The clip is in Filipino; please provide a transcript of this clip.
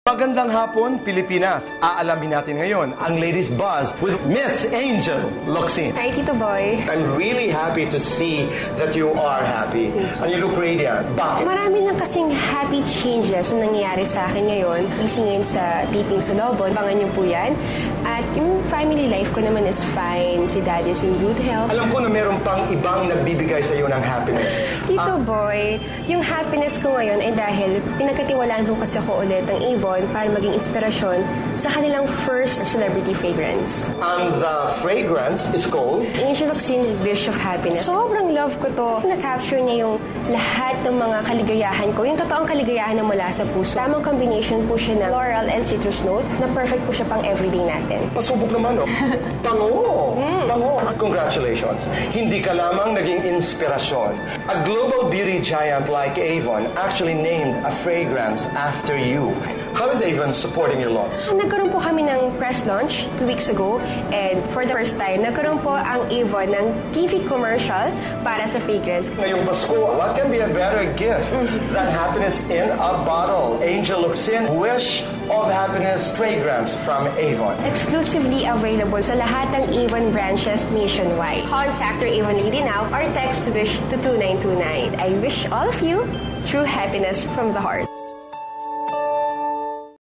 Magandang hapon, Pilipinas. Aalamin natin ngayon ang Ladies Buzz with Miss Angel Locsin. Hi, Tito Boy. I'm really happy to see that you are happy. And you look radiant. Bakit? Marami lang kasing happy changes na nangyayari sa akin ngayon. Busy ngayon sa taping sa Lobon. Abangan niyo po yan. At yung family life ko naman is fine. Si Dad is in good health. Alam ko na meron pang ibang nagbibigay sa iyo ng happiness. Tito Boy, yung happiness ko ngayon ay dahil pinagkatiwalaan ko kasi ako ulit ng Avon para maging inspirasyon sa kanilang first celebrity fragrance. And the fragrance is called? Angel Locsin Wish of Happiness. Sobrang love ko to. Kasi na-capture niya yung lahat ng mga kaligayahan ko. Yung totoong kaligayahan na mula sa puso. Tamang combination po siya ng floral and citrus notes na perfect po siya pang everyday natin. Pasubok naman, no? Tango! Tango! Congratulations! Hindi ka lamang naging inspirasyon. A global beauty giant like Avon actually named a fragrance after you. How is Avon supporting your launch? Nagkaroon po kami ng press launch 2 weeks ago. And for the first time, nagkaroon po ang Avon ng TV commercial para sa fragrance. Ngayong Pasko, what can be a better gift than happiness in a bottle? Angel Locsin Wish of Happiness fragrance from Avon. Exclusively available sa lahat ng Avon branches nationwide. Contact your Avon lady now or text WISH to 2929. I wish all of you true happiness from the heart.